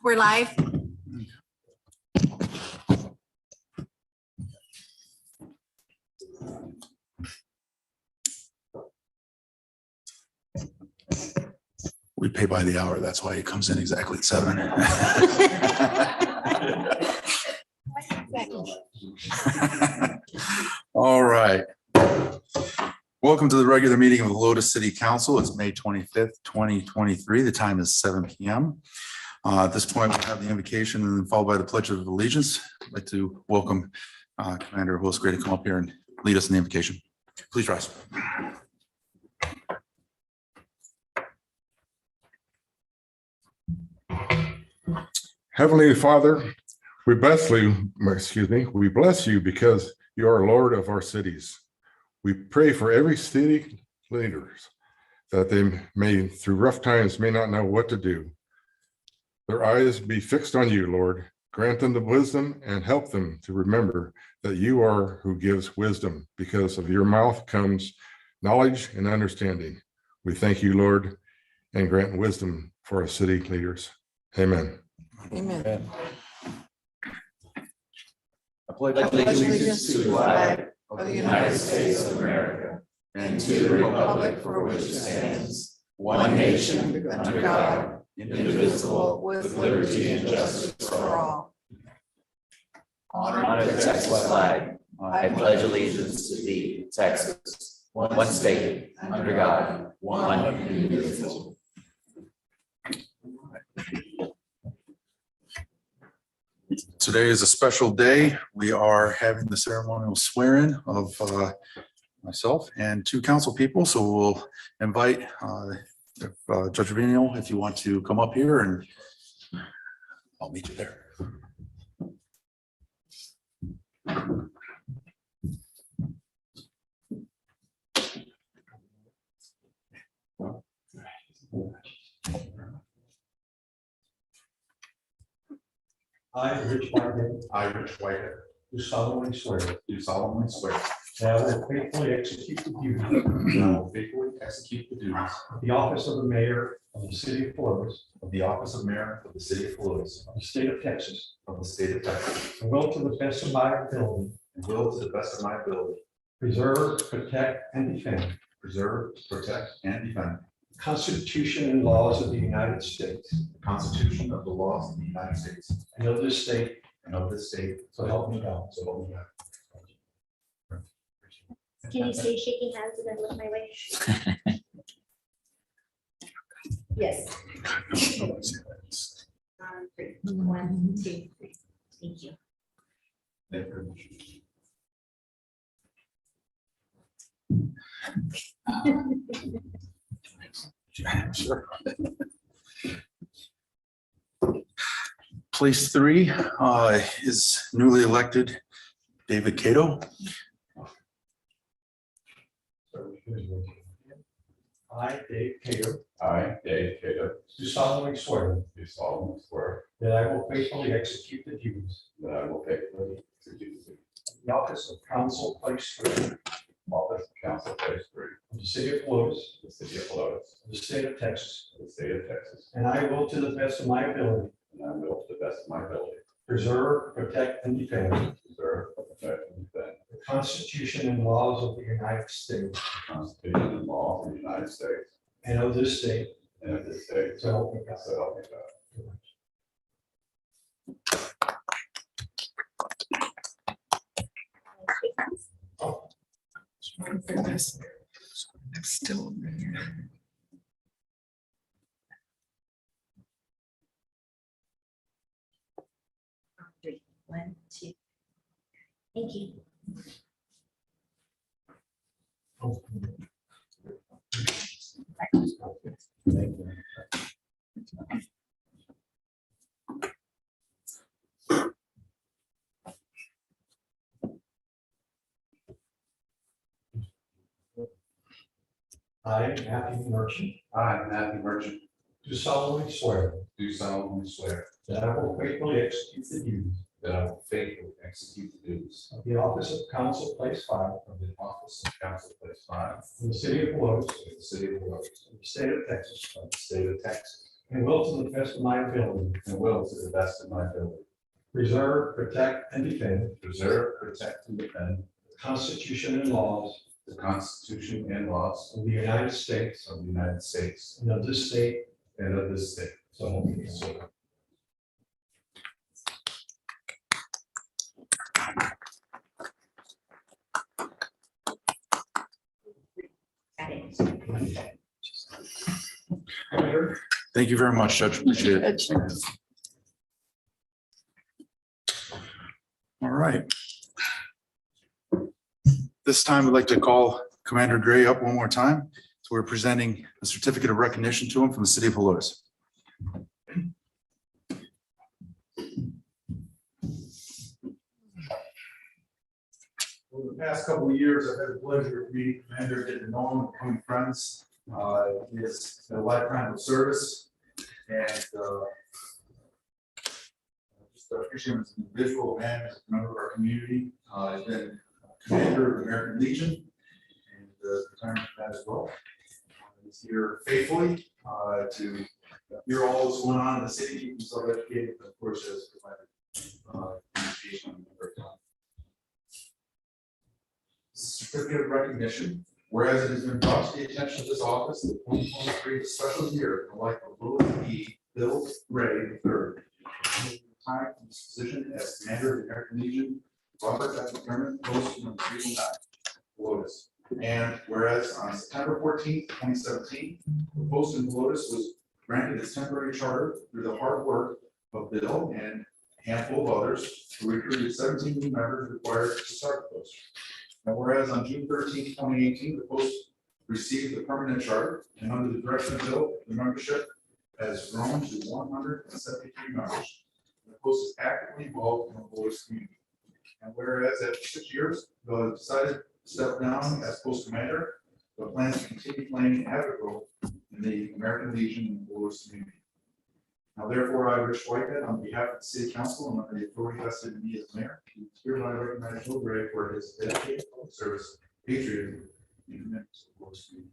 We're live. We pay by the hour. That's why he comes in exactly at 7. All right. Welcome to the regular meeting of the Helotes City Council. It's May 25th, 2023. The time is 7 p.m. At this point, we have the invocation and then followed by the Pledge of Allegiance. I'd like to welcome Commander Holsgray to come up here and lead us in the invocation. Please rise. Heavenly Father, we bless you because you are Lord of our cities. We pray for every city leaders that they may, through rough times, may not know what to do. Their eyes be fixed on you, Lord. Grant them the wisdom and help them to remember that you are who gives wisdom, because of your mouth comes knowledge and understanding. We thank you, Lord, and grant wisdom for our city leaders. Amen. Amen. I pledge allegiance to the flag of the United States of America and to the republic for which it stands, one nation, under God, indivisible, with liberty and justice for all. Honor the Texas flag. I pledge allegiance to thee, Texas, one state, under God, one indivisible. Today is a special day. We are having the ceremonial swearing of myself and 2 council people. So we'll invite Judge Vino, if you want to come up here, and I'll meet you there. I, Rich Whitehead, do solemnly swear that I will faithfully execute the duties of the office of the mayor of the city of Helotes, of the state of Texas, and will to the best of my ability preserve, protect, and defend the Constitution and laws of the United States and of this state, so help me God. Can you say shaking hands and then look my way? Yes. 1, 2, 3. Thank you. Sure. Place 3 is newly elected David Cato. I, Dave Cato, do solemnly swear that I will faithfully execute the duties of the office of council place 3 of the city of Helotes, of the state of Texas, and I will, to the best of my ability, preserve, protect, and defend the Constitution and laws of the United States and of this state, so help me God. Still. 3, 1, 2. Thank you. I, Matthew Merchant, do solemnly swear that I will faithfully execute the duties of the office of council place 5 of the city of Helotes, of the state of Texas, and will to the best of my ability preserve, protect, and defend the Constitution and laws the Constitution and laws of the United States of the United States and of this state. and of this state. So help me God. So Got it. thank you very much, Judge. Appreciate it. All right. This time, I'd like to call Commander Gray up one more time. So we're presenting a certificate of recognition to him from the city of Helotes. Over the past couple of years, I've had the pleasure of meeting Commander, getting to know him, becoming friends. He has had a lifetime of service, and just appreciate him as an individual and as a member of our community. He's been commander of the American Legion and retirement for that as well. He's here faithfully to hear all that's going on in the city, keep himself educated, but of course, has provided communication on a number of times. Certificate of recognition, whereas it has been brought to the attention of this office that 2023 is a special year in the life of Louis E. Bill Gray III. Time from his position as commander of the American Legion, Robert F. McDermott, post number 309, Helotes. And whereas on September 14th, 2017, the post in Helotes was granted its temporary charter through the hard work of Bill and a handful of others who recruited 17 new members required to start the post. And whereas on June 13th, 2018, the post received the permanent charter, and under the direction of Bill, the membership has grown to 173 members. The post is actively involved in the Helotes community. And whereas after 6 years, Bill has decided to step down as post commander, but plans to continue playing an active role in the American Legion and the Helotes community. Now, therefore, I, Rich Whitehead, on behalf of the City Council and under the authority vested in me as mayor, hereby recognize Bill Gray for his dedicated public service, patriotism, and commitment to the Helotes community.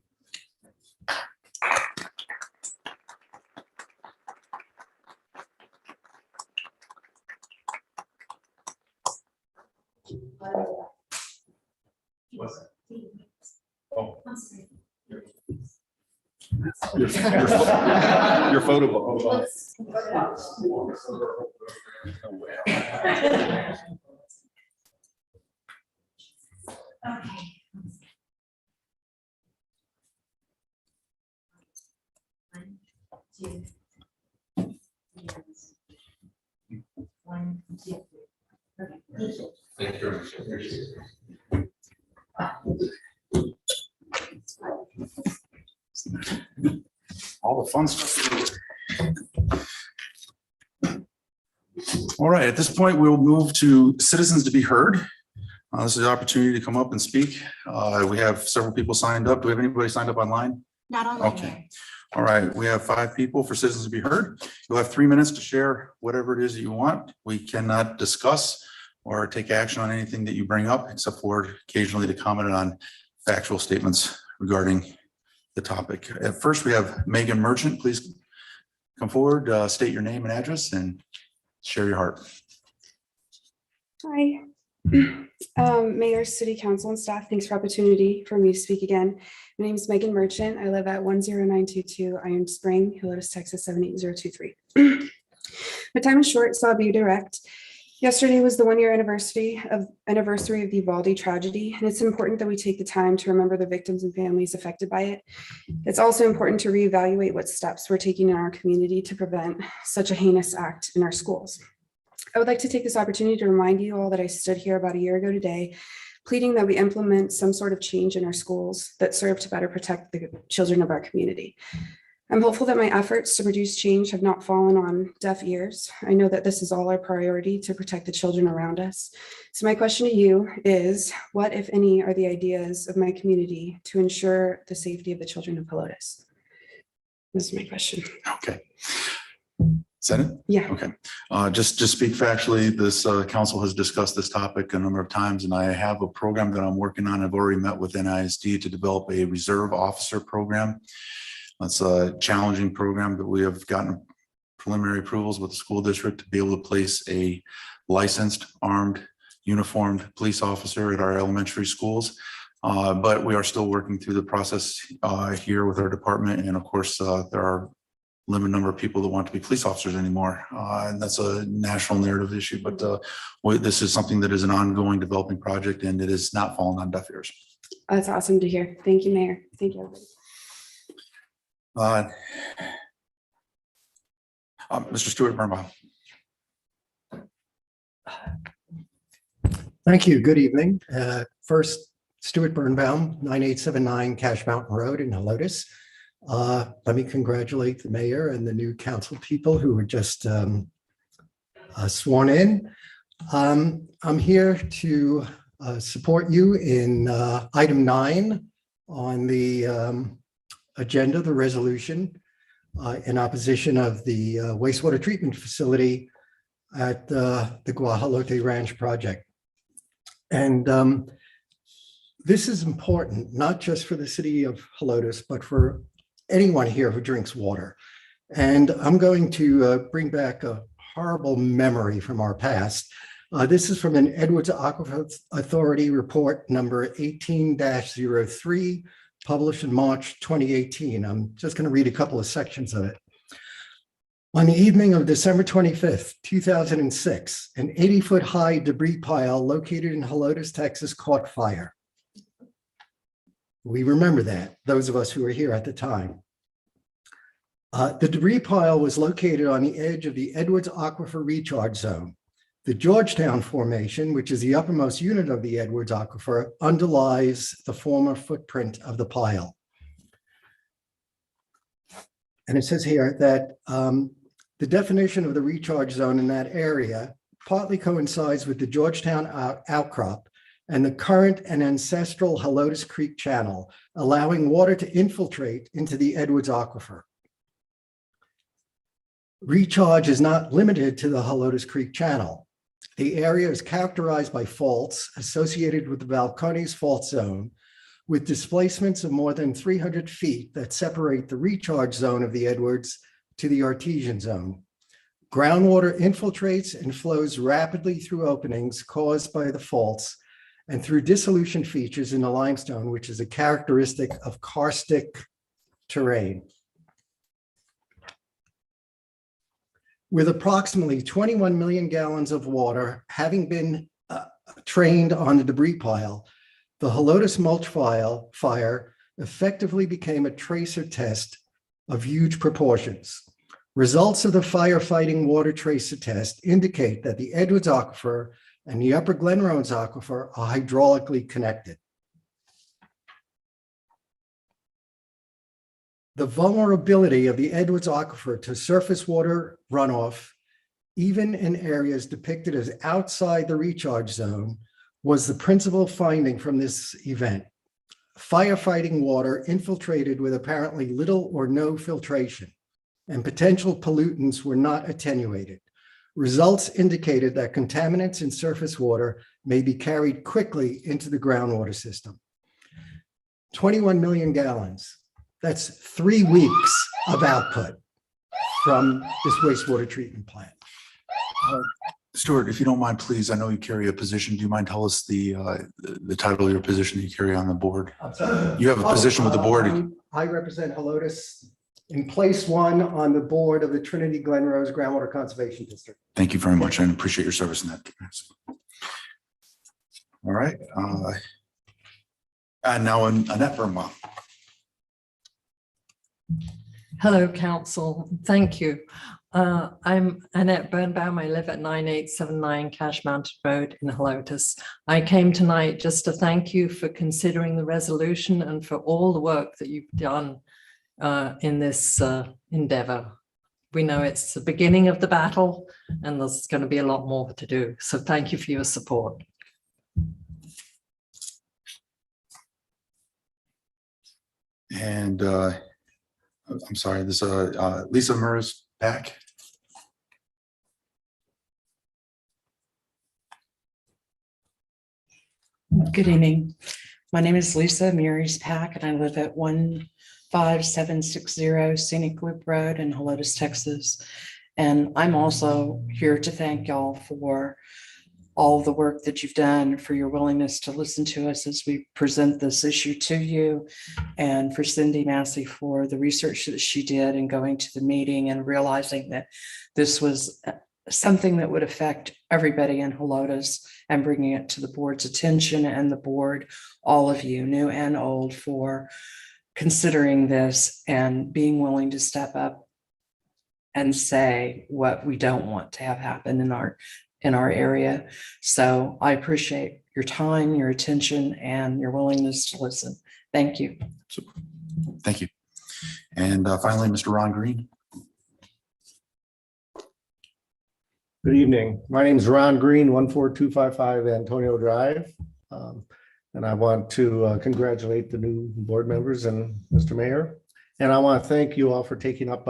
What's that? Oh. I'm sorry. Your photo ball. Okay. One, two. Yes. 1, 2, 3. Okay. Thank you very much. Appreciate it. All the fun stuff. All right, at this point, we'll move to citizens to be heard. This is the opportunity to come up and speak. We have several people signed up. Do we have anybody signed up online? Not online. Okay. All right, we have 5 people for citizens to be heard. You'll have 3 minutes to share whatever it is that you want. We cannot discuss or take action on anything that you bring up, except for occasionally to comment on factual statements regarding the topic. At first, we have Megan Merchant. Please come forward, state your name and address, and share your heart. Hi, Mayor, City Council, and staff. Thanks for the opportunity for me to speak again. My name is Megan Merchant. I live at 10922 Iron Spring, Helotes, Texas 78023. My time is short, so I'll be direct. Yesterday was the 1-year anniversary of the Uvalde tragedy, and it's important that we take the time to remember the victims and families affected by it. It's also important to reevaluate what steps we're taking in our community to prevent such a heinous act in our schools. I would like to take this opportunity to remind you all that I stood here about a year ago today, pleading that we implement some sort of change in our schools that serve to better protect the children of our community. I'm hopeful that my efforts to produce change have not fallen on deaf ears. I know that this is all our priority to protect the children around us. So my question to you is, what, if any, are the ideas of my community to ensure the safety of the children of Helotes? This is my question. Okay. Is that it? Yeah. Okay. Just speak factually. This council has discussed this topic a number of times, and I have a program that I'm working on. I've already met with NISD to develop a reserve officer program. That's a challenging program, but we have gotten preliminary approvals with the school district to be able to place a licensed, armed, uniformed police officer at our elementary schools. But we are still working through the process here with our department. And of course, there are limited number of people that want to be police officers anymore. And that's a national narrative issue, but this is something that is an ongoing developing project, and it is not falling on deaf ears. That's awesome to hear. Thank you, Mayor. Thank you, everybody. Mr. Stuart Birnbaum. Thank you. Good evening. First, Stuart Birnbaum, 9879 Cache Mountain Road in Helotes. Let me congratulate the mayor and the new council people who were just sworn in. I'm here to support you in item 9 on the agenda, the resolution in opposition of the wastewater treatment facility at the Guajolote Ranch project. And this is important, not just for the city of Helotes, but for anyone here who drinks water. And I'm going to bring back a horrible memory from our past. This is from an Edwards Aquifer Authority report number 18-03, published in March 2018. I'm just going to read a couple of sections of it. On the evening of December 25th, 2006, an 80-foot high debris pile located in Helotes, Texas, caught fire. We remember that, those of us who were here at the time. The debris pile was located on the edge of the Edwards Aquifer Recharge Zone. The Georgetown Formation, which is the uppermost unit of the Edwards Aquifer, underlies the former footprint of the pile. And it says here that the definition of the recharge zone in that area partly coincides with the Georgetown outcrop and the current and ancestral Helotes Creek channel, allowing water to infiltrate into the Edwards Aquifer. Recharge is not limited to the Helotes Creek channel. The area is characterized by faults associated with the Balcones fault zone, with displacements of more than 300 feet that separate the recharge zone of the Edwards to the artesian zone. Groundwater infiltrates and flows rapidly through openings caused by the faults and through dissolution features in the limestone, which is a characteristic of karstic terrain. With approximately 21 million gallons of water having been trained on the debris pile, the Helotes mulch fire effectively became a tracer test of huge proportions. Results of the firefighting water tracer test indicate that the Edwards Aquifer and the Upper Glen Rose Aquifer are hydraulically connected. The vulnerability of the Edwards Aquifer to surface water runoff, even in areas depicted as outside the recharge zone, was the principal finding from this event. Firefighting water infiltrated with apparently little or no filtration, and potential pollutants were not attenuated. Results indicated that contaminants in surface water may be carried quickly into the groundwater system. 21 million gallons. That's 3 weeks of output from this wastewater treatment plant. Stuart, if you don't mind, please, I know you carry a position. Do you mind tell us the title of your position you carry on the board? You have a position with the board. I represent Helotes in place 1 on the board of the Trinity Glen Rose Groundwater Conservation District. Thank you very much. I appreciate your service in that capacity. All right. And now Annette Birnbaum. Hello, Council. Thank you. I'm Annette Birnbaum. I live at 9879 Cache Mountain Road in Helotes. I came tonight just to thank you for considering the resolution and for all the work that you've done in this endeavor. We know it's the beginning of the battle and there's going to be a lot more to do. So thank you for your support. And I'm sorry, this Lisa Murs back. Good evening. My name is Lisa Mary's Pack, and I live at 5760 Scenic Loop Road in Helotes, Texas. And I'm also here to thank y'all for all the work that you've done, for your willingness to listen to us as we present this issue to you, and for Cindy Massey for the research that she did and going to the meeting and realizing that this was something that would affect everybody in Helotes and bringing it to the board's attention, and the board, all of you, new and old, for considering this and being willing to step up and say what we don't want to have happen in our area. So I appreciate your time, your attention, and your willingness to listen. Thank you. Thank you. And finally, Mr. Ron Green. Good evening. My name is Ron Green, 14255 Antonio Drive. And I want to congratulate the new board members and Mr. Mayor. And I want to thank you all for taking up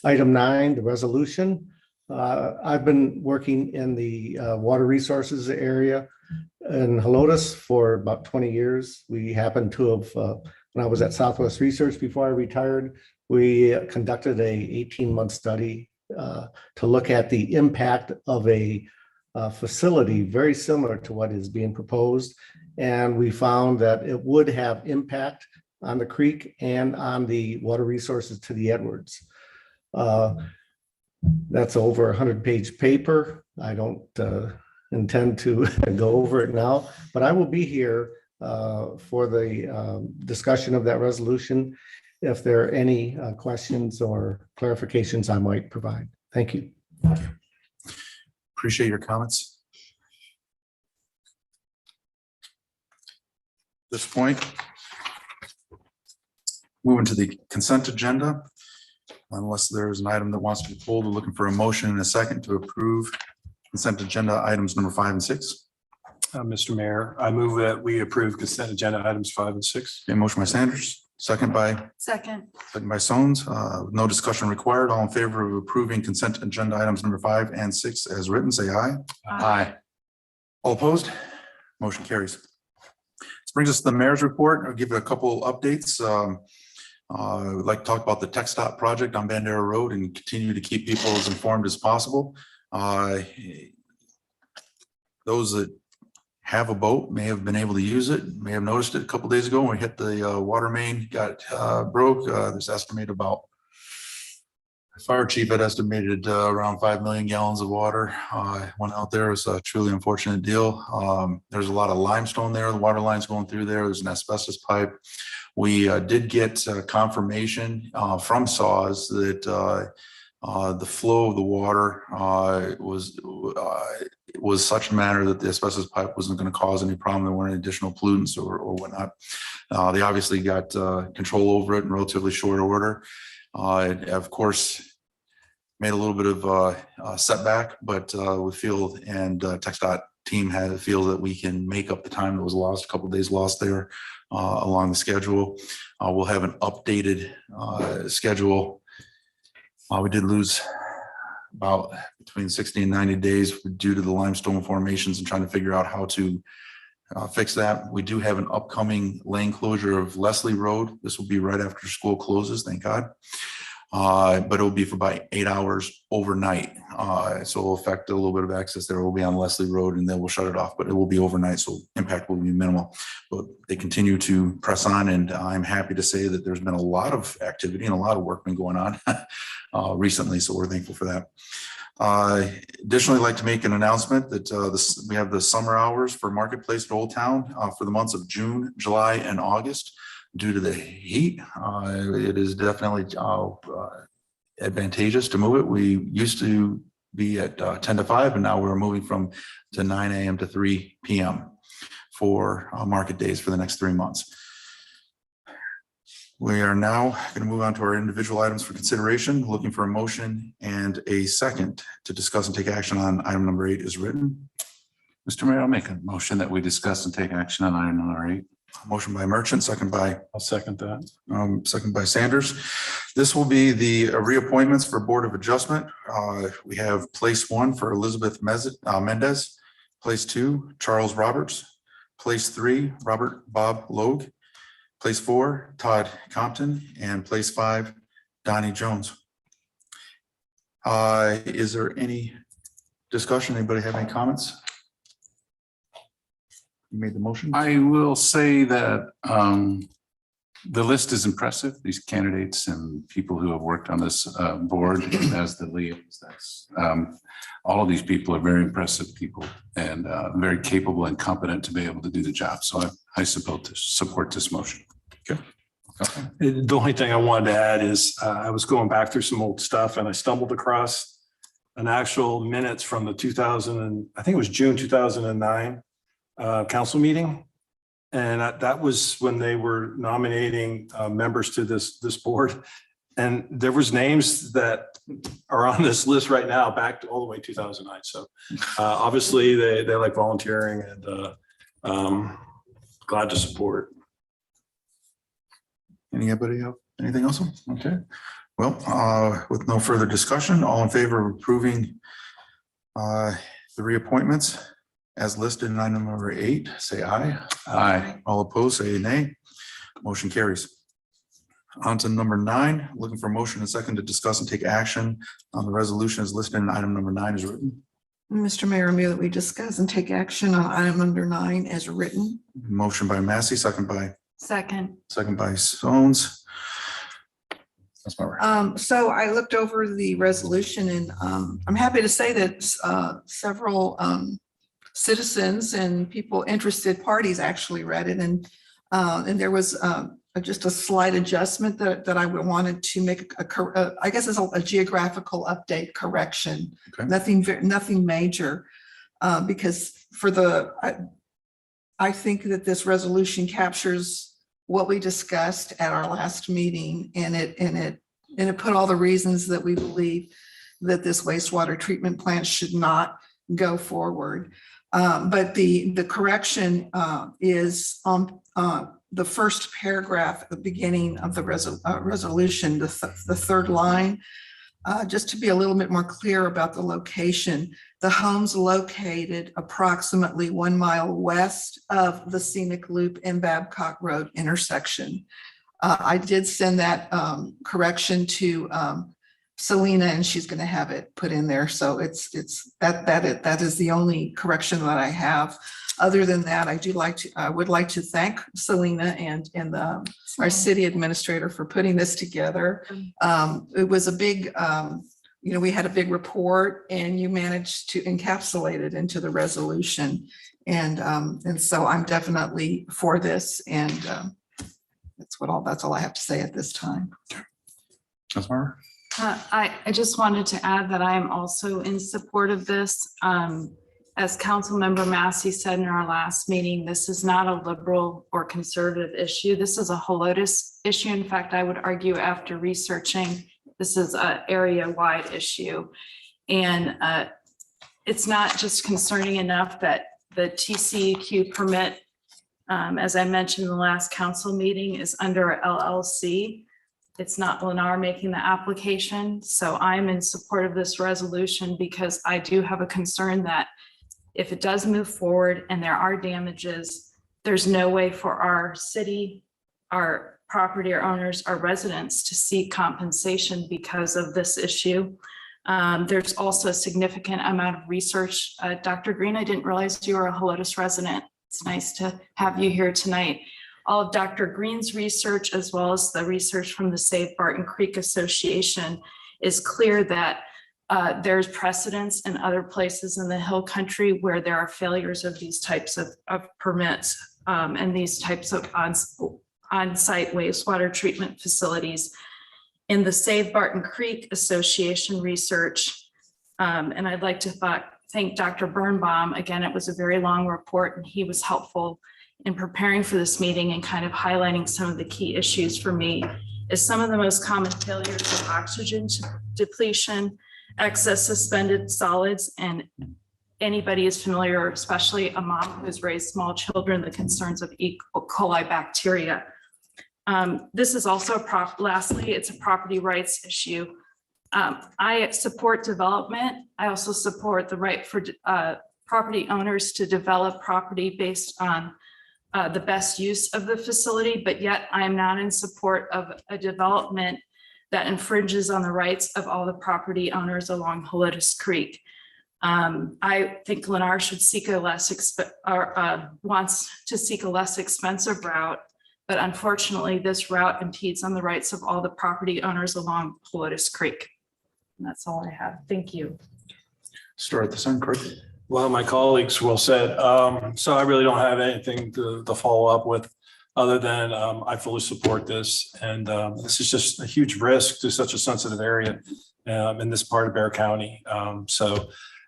item 9, the resolution. I've been working in the water resources area in Helotes for about 20 years. We happened to have, when I was at Southwest Research before I retired, we conducted a 18-month study to look at the impact of a facility very similar to what is being proposed. And we found that it would have impact on the creek and on the water resources to the Edwards. That's over a 100-page paper. I don't intend to go over it now, but I will be here for the discussion of that resolution if there are any questions or clarifications I might provide. Thank you. Appreciate your comments. At this point, moving to the consent agenda. Unless there's an item that wants to be pulled, we're looking for a motion in a second to approve consent agenda items number 5 and 6. Mr. Mayor, I move that we approve consent agenda items 5 and 6. Okay, motion by Sanders, second by Sones. No discussion required. All in favor of approving consent agenda items number 5 and 6 as written, say aye. Aye. All opposed? Motion carries. This brings us to the mayor's report. I'll give it a couple updates. We'd like to talk about the Tech Stop project on Bandera Road and continue to keep people as informed as possible. Those that have a boat may have been able to use it, may have noticed it a couple days ago when we hit the water main, got broke. There's estimated about, the fire chief had estimated around 5 million gallons of water went out there. It's a truly unfortunate deal. There's a lot of limestone there. The water line's going through there. There's an asbestos pipe. We did get confirmation from SAWS that the flow of the water was such a manner that the asbestos pipe wasn't going to cause any problem. There weren't additional pollutants or whatnot. They obviously got control over it in relatively short order. It, of course, made a little bit of a setback, but we feel, and TxDOT team feel that we can make up the time that was lost, a couple of days lost there along the schedule. We'll have an updated schedule. We did lose about between 60 and 90 days due to the limestone formations and trying to figure out how to fix that. We do have an upcoming lane closure of Leslie Road. This will be right after school closes, thank God. But it will be for about 8 hours overnight. So it will affect a little bit of access there. It will be on Leslie Road and then we'll shut it off, but it will be overnight. So impact will be minimal, but they continue to press on. And I'm happy to say that there's been a lot of activity and a lot of work been going on recently. So we're thankful for that. Additionally, I'd like to make an announcement that we have the summer hours for Marketplace at Old Town for the months of June, July, and August. Due to the heat, it is definitely advantageous to move it. We used to be at 10 to 5, and now we're moving to 9 a.m. to 3 p.m. for market days for the next 3 months. We are now going to move on to our individual items for consideration, looking for a motion and a second to discuss and take action on item number 8 is written. Mr. Mayor, I'll make a motion that we discuss and take action on item number 8. Motion by Merchant, second by I'll second that. Second by Sanders. This will be the reappointments for Board of Adjustment. We have place 1 for Elizabeth Mendez, place 2, Charles Roberts, place 3, Robert Bob Logue, Place 4, Todd Compton, and place 5, Donnie Jones. Is there any discussion? Anybody have any comments? You made the motion? I will say that the list is impressive. These candidates and people who have worked on this board as the leads, that's all of these people are very impressive people and very capable and competent to be able to do the job. So I support this motion. Okay. The only thing I wanted to add is I was going back through some old stuff and I stumbled across an actual minutes from the 2000 and I think it was June 2009 council meeting. And that was when they were nominating members to this board. And there was names that are on this list right now back to all the way 2009. So obviously they like volunteering and glad to support. Anybody have anything else? Okay. Well, with no further discussion, all in favor of approving the reappointments as listed in item number 8, say aye. Aye. All opposed, say nay. Motion carries. On to number 9, looking for motion and second to discuss and take action on the resolution as listed in item number 9 is written. Mr. Mayor, I move that we discuss and take action on item number 9 as written. Motion by Massey, second by Second. Stones. That's my right. So I looked over the resolution and I'm happy to say that several citizens and people, interested parties actually read it. And there was just a slight adjustment that I wanted to make I guess it's a geographical update correction. Okay. Nothing major, because I think that this resolution captures what we discussed at our last meeting, and it put all the reasons that we believe that this wastewater treatment plant should not go forward. But the correction is on the first paragraph at the beginning of the resolution, the third line. Just to be a little bit more clear about the location, the homes located approximately 1 mile west of the scenic loop and Babcock Road intersection. I did send that correction to Selena, and she's going to have it put in there. So that is the only correction that I have. Other than that, I would like to thank Selena and our city administrator for putting this together. It was a big, we had a big report, and you managed to encapsulate it into the resolution. And so I'm definitely for this, and that's all I have to say at this time. That's my right. I just wanted to add that I am also in support of this. As Councilmember Massey said in our last meeting, this is not a liberal or conservative issue. This is a Helotes issue. In fact, I would argue after researching, this is an area-wide issue. And it's not just concerning enough that the TCEQ permit, as I mentioned in the last council meeting, is under a LLC. It's not Lennar making the application. So I'm in support of this resolution because I do have a concern that if it does move forward and there are damages, there's no way for our city, our property owners, our residents to seek compensation because of this issue. There's also a significant amount of research. Dr. Green, I didn't realize you were a Helotes resident. It's nice to have you here tonight. All of Dr. Green's research, as well as the research from the Save Barton Creek Association, is clear that there's precedence in other places in the Hill Country where there are failures of these types of permits and these types of on-site wastewater treatment facilities. In the Save Barton Creek Association research, and I'd like to thank Dr. Birnbaum. Again, it was a very long report, and he was helpful in preparing for this meeting and kind of highlighting some of the key issues for me. Is some of the most common failures of oxygen depletion, excess suspended solids, and anybody is familiar, especially a mom who's raised small children, the concerns of E. coli bacteria. This is also lastly, it's a property rights issue. I support development. I also support the right for property owners to develop property based on the best use of the facility, but yet I am not in support of a development that infringes on the rights of all the property owners along Helotes Creek. I think Lennar should seek a wants to seek a less expensive route, but unfortunately, this route impedes on the rights of all the property owners along Helotes Creek. And that's all I have. Thank you. Start at the end, Kurt. Well, my colleagues will said, so I really don't have anything to follow up with other than I fully support this. And this is just a huge risk to such a sensitive area in this part of Bear County.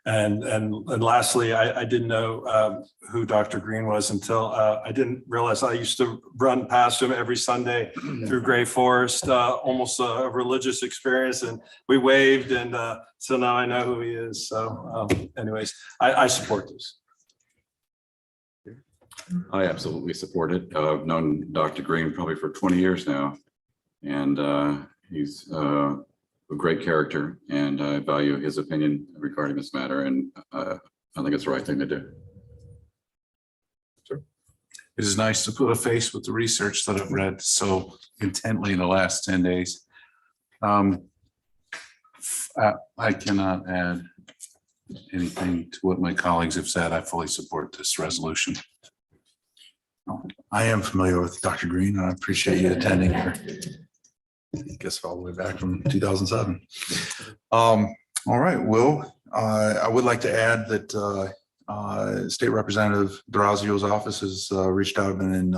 And lastly, I didn't know who Dr. Green was until I didn't realize I used to run past him every Sunday through Gray Forest, almost a religious experience, and we waved, and so now I know who he is. So anyways, I support this. I absolutely support it. I've known Dr. Green probably for 20 years now, and he's a great character, and I value his opinion regarding this matter, and I think it's the right thing to do. It is nice to put a face with the research that I've read so intently in the last 10 days. I cannot add anything to what my colleagues have said. I fully support this resolution. I am familiar with Dr. Green, and I appreciate you attending here. I guess all the way back from 2007. All right, Will, I would like to add that State Representative Durazio's office has reached out and in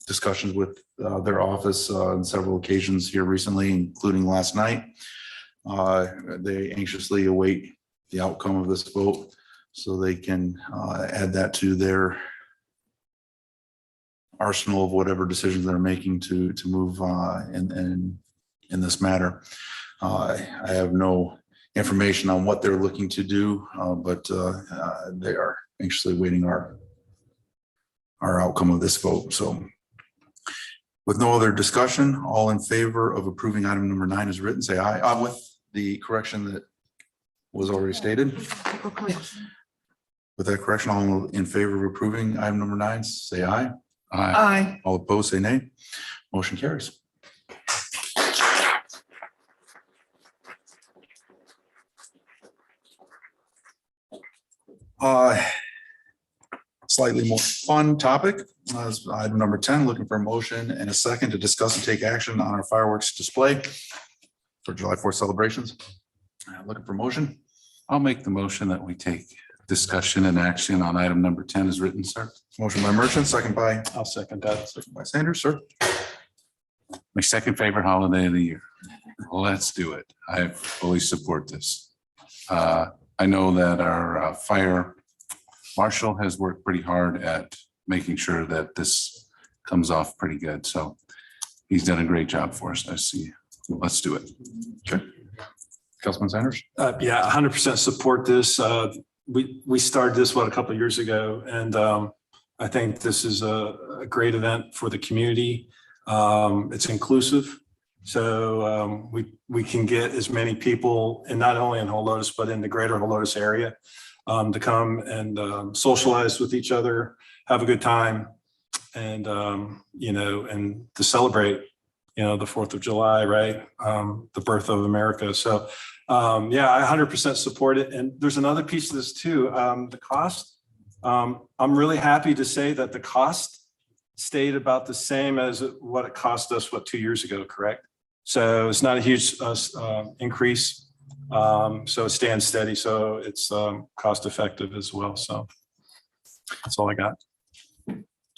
discussions with their office on several occasions here recently, including last night. They anxiously await the outcome of this vote so they can add that to their arsenal of whatever decisions they're making to move in this matter. I have no information on what they're looking to do, but they are anxiously waiting our outcome of this vote. So with no other discussion, all in favor of approving item number 9 is written, say aye. With the correction that was already stated. With that correction, all in favor of approving item number 9, say aye. Aye. All opposed, say nay. Motion carries. Slightly more fun topic. Item number 10, looking for a motion and a second to discuss and take action on our fireworks display for July 4th celebrations. Looking for motion. I'll make the motion that we take discussion and action on item number 10 is written, sir. Motion by Merchant, second by I'll second that. Sanders, sir. My second favorite holiday of the year. Let's do it. I fully support this. I know that our fire marshal has worked pretty hard at making sure that this comes off pretty good. So he's done a great job for us. I see. Let's do it. Okay. Councilman Sanders. Yeah, 100% support this. We started this, a couple of years ago, and I think this is a great event for the community. It's inclusive, so we can get as many people, and not only in Helotes, but in the greater Helotes area, to come and socialize with each other, have a good time, and and to celebrate, the 4th of July, right? The birth of America. So yeah, I 100% support it. And there's another piece of this too. The cost. I'm really happy to say that the cost stayed about the same as what it cost us, 2 years ago, correct? So it's not a huge increase. So it stands steady. So it's cost effective as well. So that's all I got.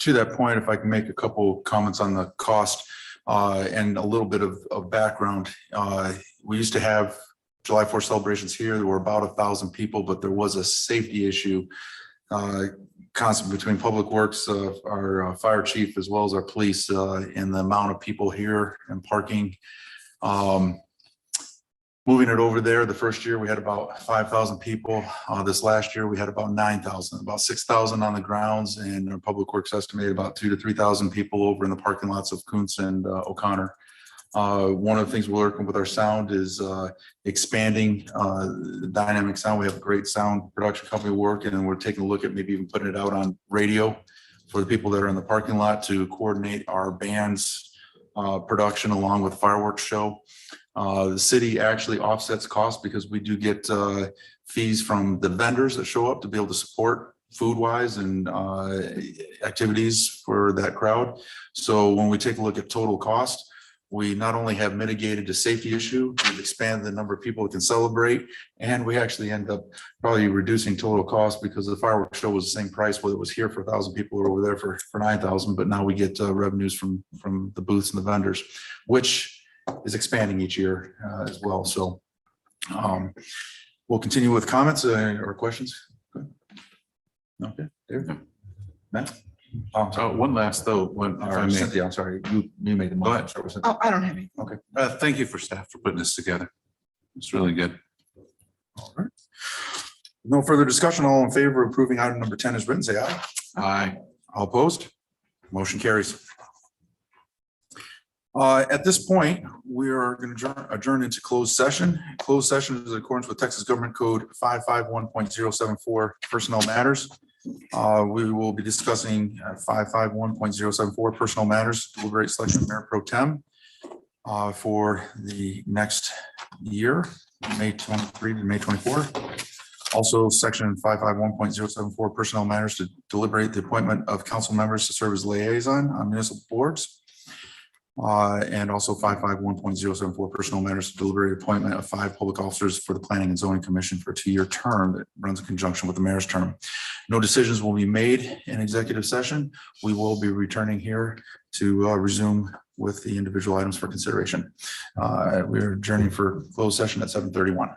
To that point, if I can make a couple comments on the cost and a little bit of background. We used to have July 4th celebrations here. There were about 1,000 people, but there was a safety issue constant between Public Works, our fire chief, as well as our police, in the amount of people here and parking. Moving it over there, the first year we had about 5,000 people. This last year we had about 9,000, about 6,000 on the grounds, and our Public Works estimated about 2,000 to 3,000 people over in the parking lots of Kuntz and O'Connor. One of the things we're working with our sound is expanding the dynamic sound. We have a great sound production company working, and we're taking a look at maybe even putting it out on radio for the people that are in the parking lot to coordinate our band's production along with fireworks show. The city actually offsets costs because we do get fees from the vendors that show up to be able to support food wise and activities for that crowd. So when we take a look at total cost, we not only have mitigated the safety issue, we've expanded the number of people that can celebrate, and we actually end up probably reducing total cost because the fireworks show was the same price, whether it was here for 1,000 people or over there for 9,000, but now we get revenues from the booths and the vendors, which is expanding each year as well. So we'll continue with comments or questions. Okay, David? Matt? One last though, if I may. Cynthia, I'm sorry, you made the Go ahead. motion. Start with Cynthia. Oh, I don't have any. Okay. Thank you for staff for putting this together. It's really good. All right. No further discussion. All in favor of approving item number 10 is written, say aye. Aye. All opposed? Motion carries. At this point, we are going to adjourn into closed session. Closed session is in accordance with Texas Government Code 551.074 personnel matters. We will be discussing 551.074 personnel matters, deliberate selection of Mayor Pro Tem for the next year, May 23 to May 24. Also, section 551.074 personnel matters to deliberate the appointment of council members to serve as liaison on municipal boards. And also 551.074 personnel matters to deliberate appointment of 5 public officers for the Planning and Zoning Commission for a 2-year term that runs in conjunction with the mayor's term. No decisions will be made in executive session. We will be returning here to resume with the individual items for consideration. We're adjourning for closed session at 7:31.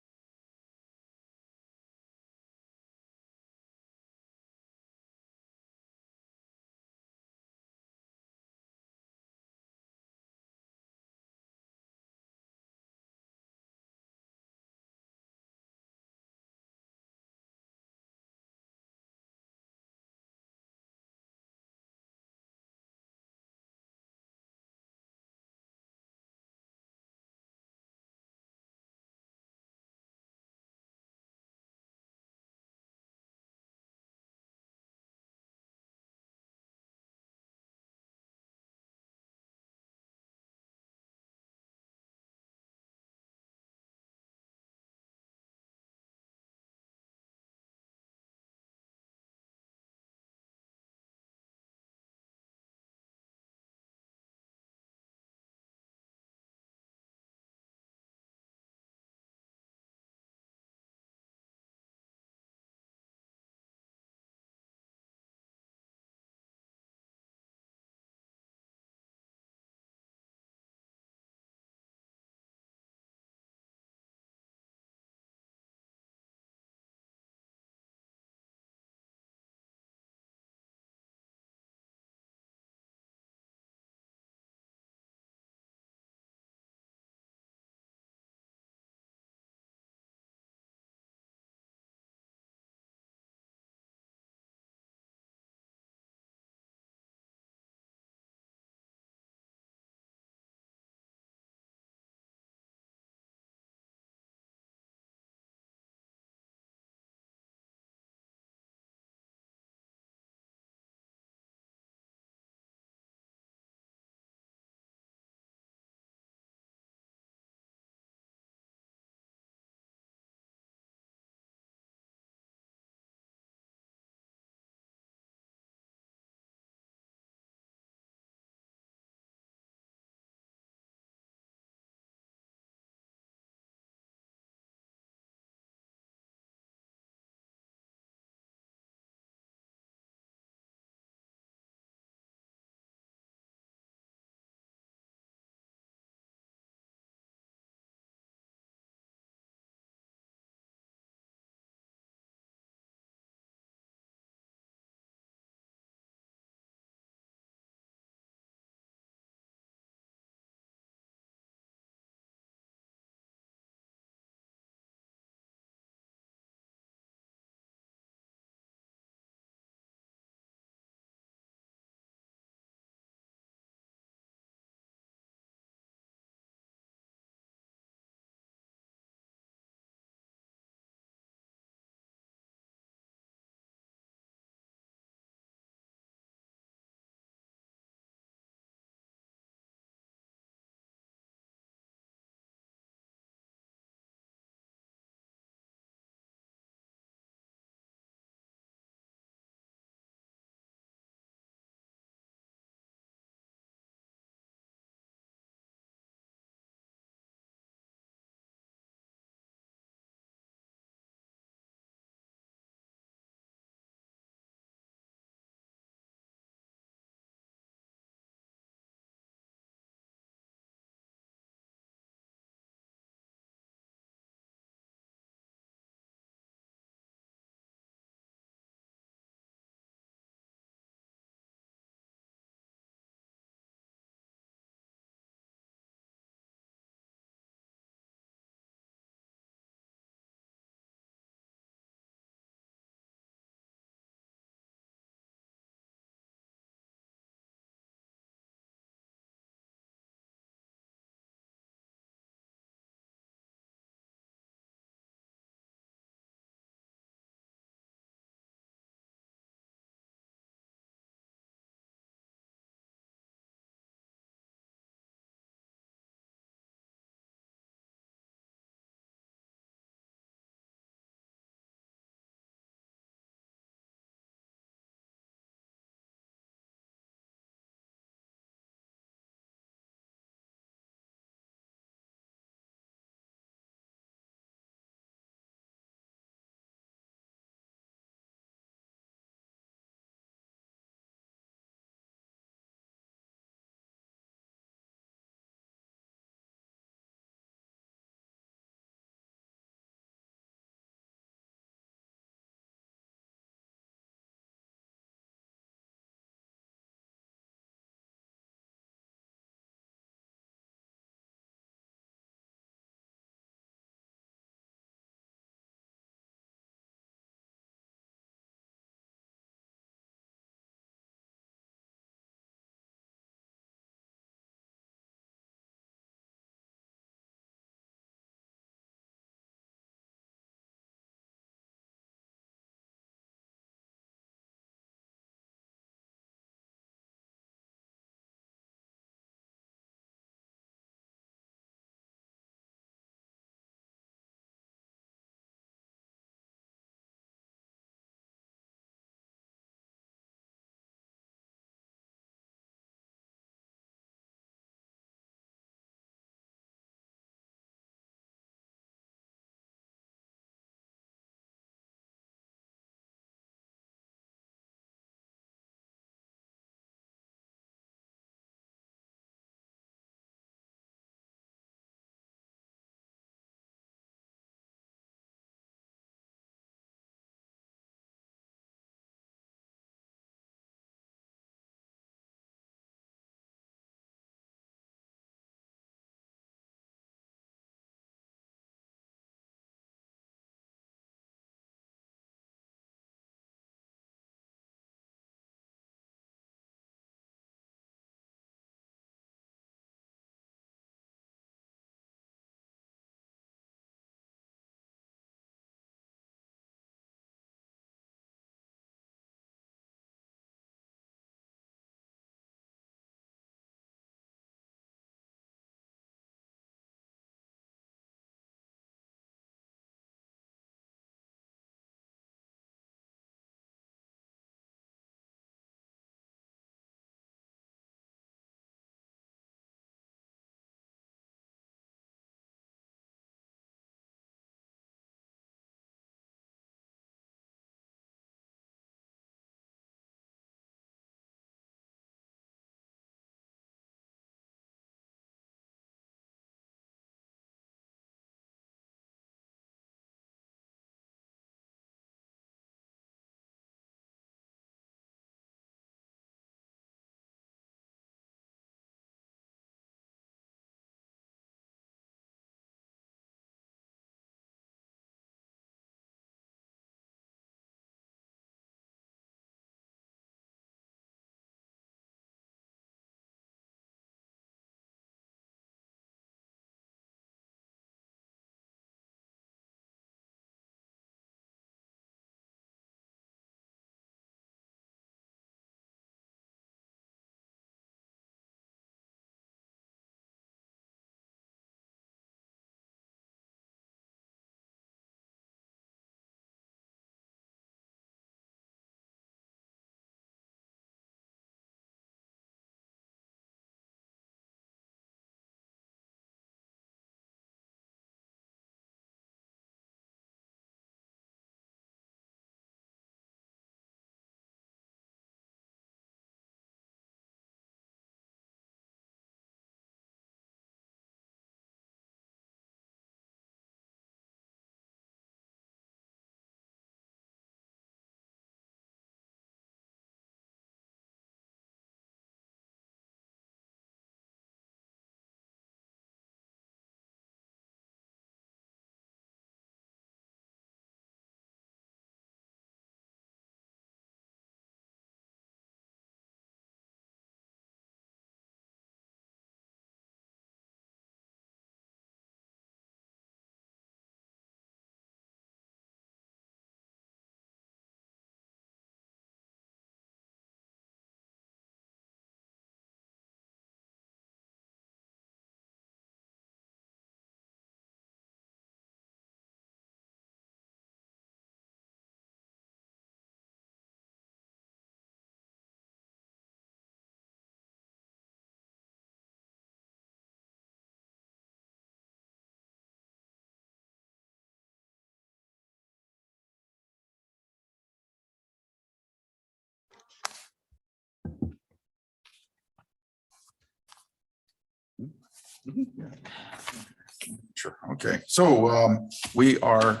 Sure. Okay, so we are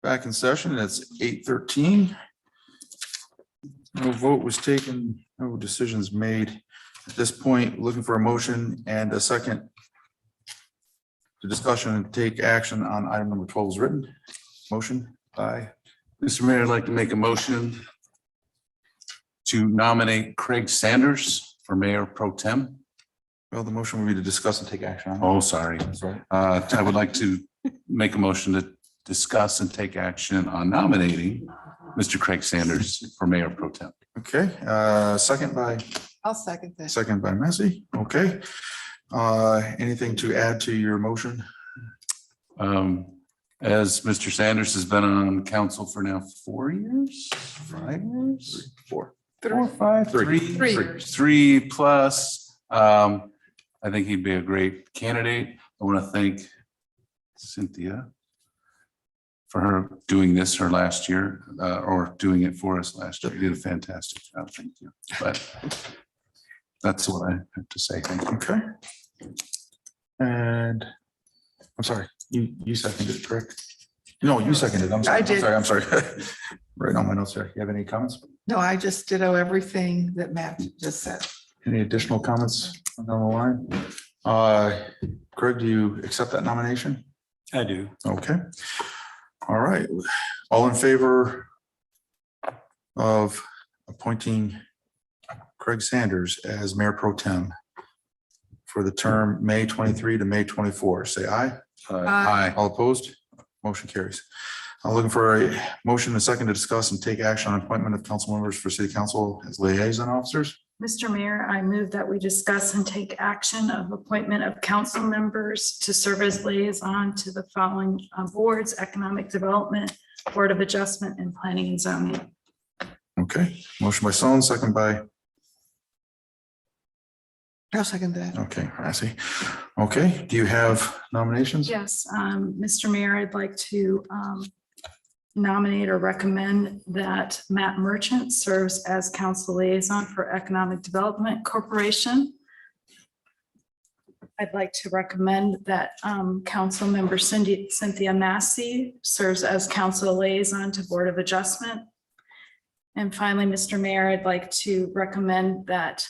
back in session. It's 8:13. No vote was taken, no decisions made. At this point, looking for a motion and a second to discussion and take action on item number 12 is written. Motion by, Mr. Mayor, I'd like to make a motion to nominate Craig Sanders for Mayor Pro Tem. well, the motion will be to discuss and take action on. Oh, sorry. That's right. I would like to make a motion to discuss and take action on nominating Mr. Craig Sanders for Mayor Pro Tem. Okay, second by, I'll second that. second by Messi. Okay. Anything to add to your motion? As Mr. Sanders has been on council for now 4 years, 5 years, 4. 4, 5, Three. 3 plus. I think he'd be a great candidate. I want to thank Cynthia for her doing this her last year, or doing it for us last year. You did a fantastic job. Thank you. But that's what I have to say. Thank you. Okay. And I'm sorry, you seconded it, correct? No, you seconded it. I'm sorry. I did. I'm sorry. Right on my notes there. You have any comments? No, I just ditto everything that Matt just said. Any additional comments down the line? Craig, do you accept that nomination? I do. Okay. All right. All in favor of appointing Craig Sanders as Mayor Pro Tem for the term May 23 to May 24, say aye. Aye. All opposed? Motion carries. I'm looking for a motion and a second to discuss and take action on appointment of council members for city council as liaison officers. Mr. Mayor, I move that we discuss and take action of appointment of council members to serve as liaison to the following boards: Economic Development, Board of Adjustment, and Planning and Zoning. Okay, motion by Sloan, second by, I'll second that. okay, I see. Okay, do you have nominations? Yes, Mr. Mayor, I'd like to nominate or recommend that Matt Merchant serves as council liaison for Economic Development Corporation. I'd like to recommend that council member Cynthia Massey serves as council liaison to Board of Adjustment. And finally, Mr. Mayor, I'd like to recommend that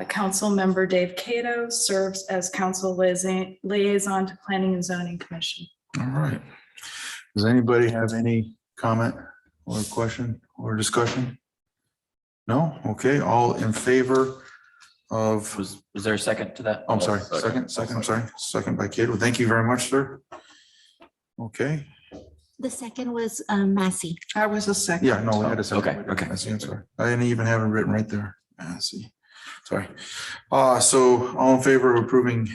council member Dave Cato serves as council liaison to Planning and Zoning Commission. All right. Does anybody have any comment or question or discussion? No? Okay, all in favor of, Was there a second to that? I'm sorry, second, I'm sorry, second by Cato. Thank you very much, sir. Okay, The second was Massey. I was a second. yeah, no, we had a second. Okay. I see, I'm sorry. I didn't even have it written right there. I see. Sorry. So all in favor of approving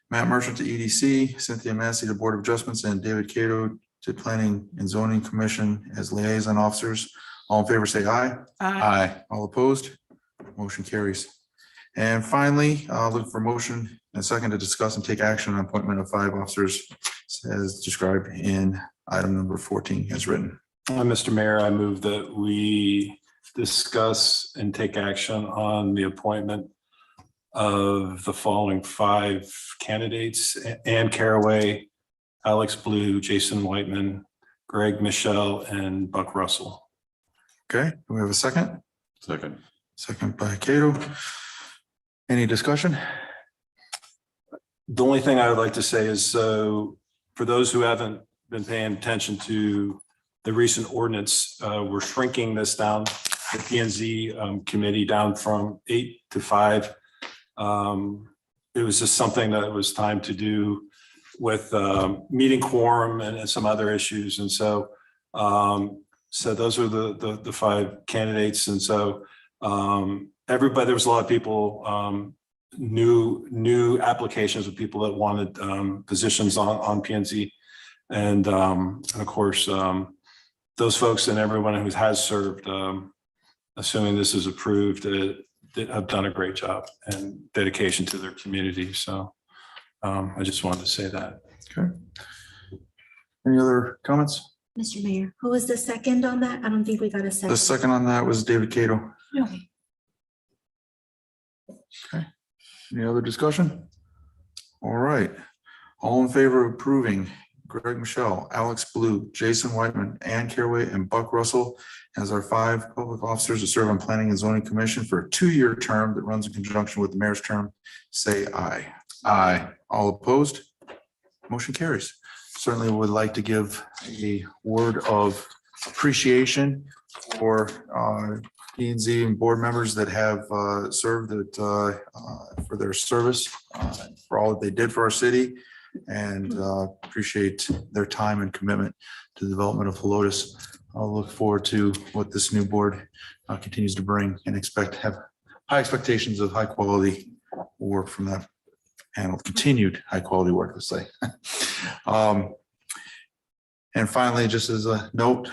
Matt Merchant to EDC, Cynthia Massey to Board of Adjustments, and David Cato to Planning and Zoning Commission as liaison officers. All in favor, say aye. Aye. All opposed? Motion carries. And finally, look for motion and a second to discuss and take action on appointment of 5 officers as described in item number 14 as written. Mr. Mayor, I move that we discuss and take action on the appointment of the following 5 candidates: Ann Caraway, Alex Blue, Jason Whiteman, Greg Michelle, and Buck Russell. Okay, do we have a second? Second. Second by Cato. Any discussion? The only thing I would like to say is, so for those who haven't been paying attention to the recent ordinance, we're shrinking this down, the P and Z committee down from 8 to 5. It was just something that it was time to do with meeting quorum and some other issues. And so those are the 5 candidates. And so everybody, there was a lot of people, new applications of people that wanted positions on P and Z. And of course, those folks and everyone who has served, assuming this is approved, have done a great job and dedication to their community. So I just wanted to say that. Okay. Any other comments? Mr. Mayor, who was the second on that? I don't think we got a second. The second on that was David Cato. Okay. Okay. Any other discussion? All right. All in favor of approving Greg Michelle, Alex Blue, Jason Whitman, Ann Caraway, and Buck Russell as our 5 public officers to serve on Planning and Zoning Commission for a 2-year term that runs in conjunction with the mayor's term, say aye. Aye. All opposed? Motion carries. Certainly would like to give a word of appreciation for P and Z and board members that have served for their service, for all that they did for our city, and appreciate their time and commitment to the development of Helotes. I'll look forward to what this new board continues to bring and have high expectations of high quality work from that panel, continued high quality work, let's say. And finally, just as a note,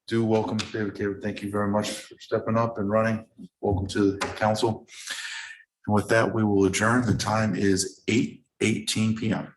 do welcome David Carew. Thank you very much for stepping up and running. Welcome to the council. And with that, we will adjourn. The time is 8:18 p.m.